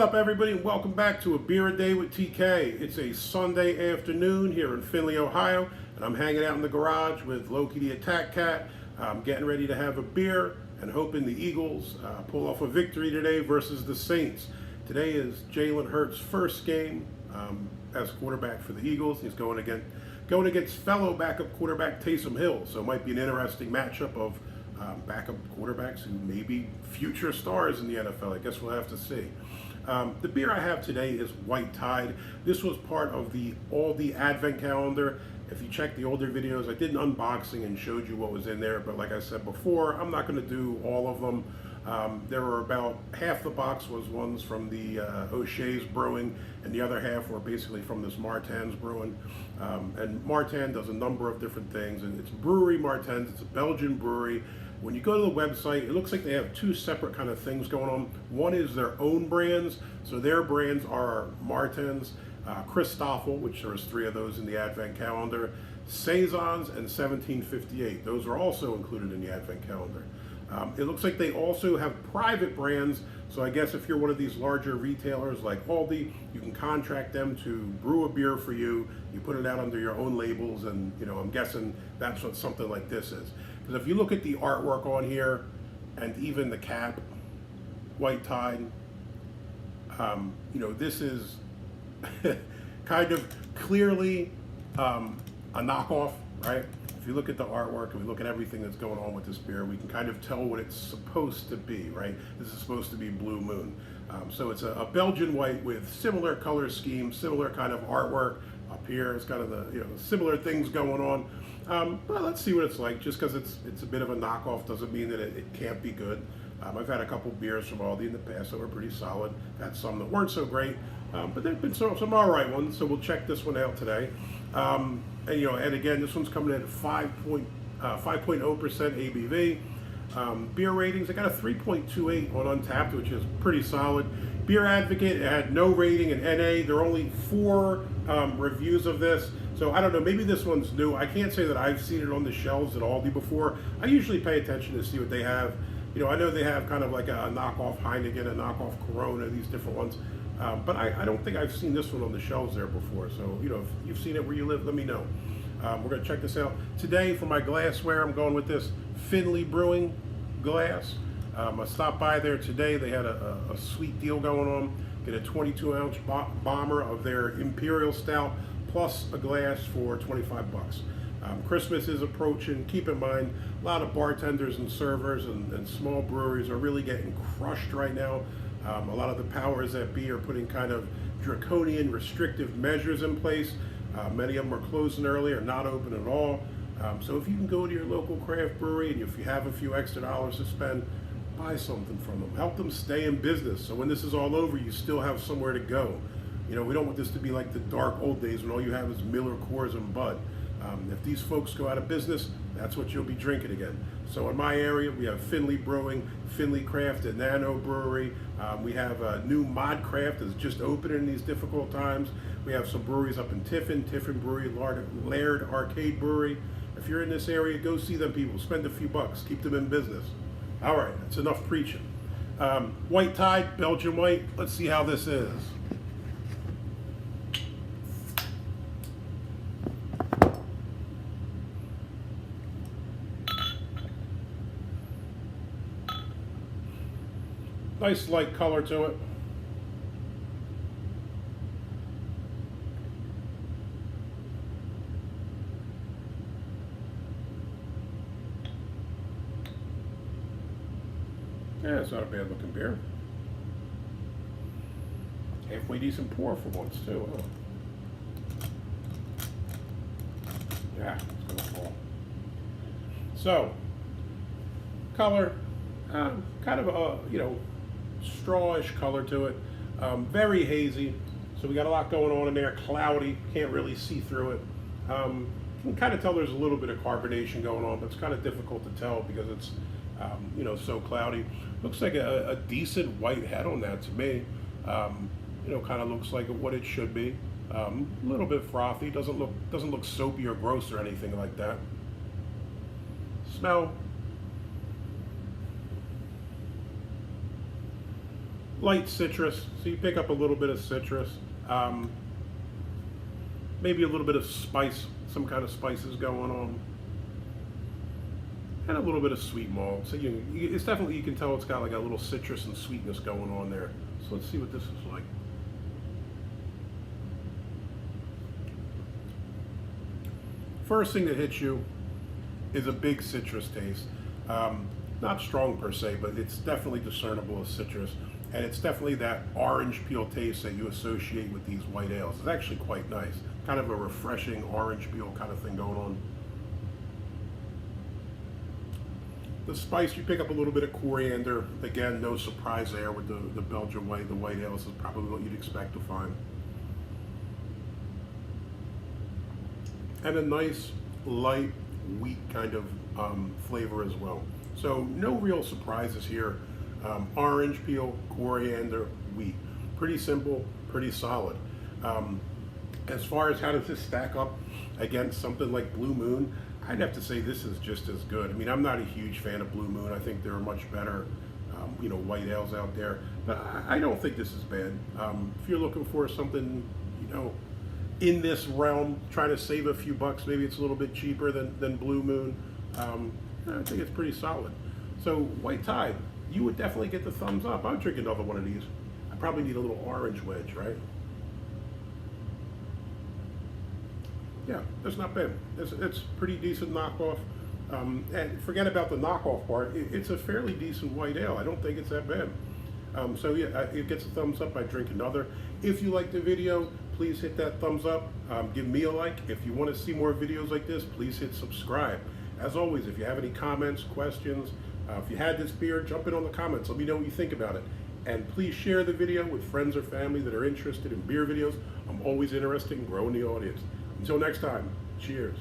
up, everybody, and welcome back to A Beer A Day with TK. It's a Sunday afternoon here in Findlay, Ohio, and I'm hanging out in the garage with Loki the Attack Cat. I'm getting ready to have a beer and hoping the Eagles pull off a victory today versus the Saints. Today is Jalen Hurts' first game as quarterback for the Eagles. He's going against fellow backup quarterback Taysom Hill, so it might be an interesting matchup of backup quarterbacks who may be future stars in the NFL. I guess we'll have to see. The beer I have today is White Tide. This was part of the Aldi Advent Calendar. If you check the older videos, I did an unboxing and showed you what was in there, but like I said before, I'm not going to do all of them. There were about half the box was ones from the O'Shea's Brewing, and the other half were basically from this Martens Brewing. And Martens does a number of different things, and it's Brouwerij Martens. It's a Belgian brewery. When you go to the website, it looks like they have two separate kind of things going on. One is their own brands, so their brands are Martens, Christoffel, which there's 3 of those in the Advent Calendar, Saisons, and 1758. Those are also included in the Advent Calendar. It looks like they also have private brands, so I guess if you're one of these larger retailers like Aldi, you can contract them to brew a beer for you. You put it out under your own labels, and I'm guessing that's what something like this is. Because if you look at the artwork on here, and even the cap, White Tide, this is kind of clearly a knockoff, right? If you look at the artwork and we look at everything that's going on with this beer, we can kind of tell what it's supposed to be, right? This is supposed to be Blue Moon. So it's a Belgian white with similar color scheme, similar kind of artwork. Up here, it's kind of the similar things going on. But let's see what it's like. Just because it's a bit of a knockoff doesn't mean that it can't be good. I've had a couple beers from Aldi in the past that were pretty solid. Had some that weren't so great, but there've been some all right ones. So we'll check this one out today. And again, this one's coming in at 5.0% ABV. Beer ratings, I got a 3.28 on Untapped, which is pretty solid. Beer Advocate, it had no rating in NA. There are only 4 reviews of this. So I don't know, maybe this one's new. I can't say that I've seen it on the shelves at Aldi before. I usually pay attention to see what they have. I know they have kind of like a knockoff Heineken, a knockoff Corona, these different ones. But I don't think I've seen this one on the shelves there before. So, if you've seen it where you live, let me know. We're going to check this out. Today, for my glassware, I'm going with this Findlay Brewing glass. I stopped by there today. They had a sweet deal going on. Get a 22-ounce bomber of their Imperial Stout plus a glass for 25 bucks. Christmas is approaching. Keep in mind, a lot of bartenders and servers and small breweries are really getting crushed right now. A lot of the powers that be are putting kind of draconian restrictive measures in place. Many of them are closing early or not open at all. So if you can go to your local craft brewery and if you have a few extra dollars to spend, buy something from them. Help them stay in business. So when this is all over, you still have somewhere to go. We don't want this to be like the dark old days when all you have is Miller, Coors, and Bud. If these folks go out of business, that's what you'll be drinking again. So in my area, we have Findlay Brewing, Findlay Craft, and Nano Brewery. We have a new Mod Craft that's just opening in these difficult times. We have some breweries up in Tiffin Brewery, Laird Arcade Brewery. If you're in this area, go see them people. Spend a few bucks. Keep them in business. All right, that's enough preaching. White Tide, Belgian White. Let's see how this is. Nice light color to it. Yeah, it's not a bad looking beer. Halfway decent pour for once too. Huh? Yeah, it's gonna fall. So, color, kind of a strawish color to it. Very hazy. So we got a lot going on in there. Cloudy, can't really see through it. You can kind of tell there's a little bit of carbonation going on, but it's kind of difficult to tell because it's so cloudy. Looks like a decent white head on that to me. Kind of looks like what it should be. A little bit frothy. Doesn't look soapy or gross or anything like that. Smell. light citrus, so you pick up a little bit of citrus, maybe a little bit of spice, some kind of spices going on, and a little bit of sweet malt. So it's definitely, you can tell it's got like a little citrus and sweetness going on there. So let's see what this is like. First thing that hits you is a big citrus taste. Not strong per se, but it's definitely discernible as citrus. And it's definitely that orange peel taste that you associate with these white ales. It's actually quite nice. Kind of a refreshing orange peel kind of thing going on. The spice, you pick up a little bit of coriander. Again, no surprise there with the Belgian White. The white ales is probably what you'd expect to find. And a nice, light, wheat kind of flavor as well. So no real surprises here. Orange peel, coriander, wheat. Pretty simple, pretty solid. As far as how does this stack up against something like Blue Moon, I'd have to say this is just as good. I mean, I'm not a huge fan of Blue Moon. I think there are much better, white ales out there. But I don't think this is bad. If you're looking for something, in this realm, try to save a few bucks. Maybe it's a little bit cheaper than Blue Moon. I think it's pretty solid. So White Tide, you would definitely get the thumbs up. I'd drink another one of these. I probably need a little orange wedge, right? Yeah, that's not bad. It's pretty decent knockoff. And forget about the knockoff part. It's a fairly decent white ale. I don't think it's that bad. So yeah, it gets a thumbs up. I drink another. If you like the video, please hit that thumbs up. Give me a like. If you want to see more videos like this, please hit subscribe. As always, if you have any comments, questions, if you had this beer, jump in on the comments. Let me know what you think about it. And please share the video with friends or family that are interested in beer videos. I'm always interested in growing the audience. Until next time, cheers.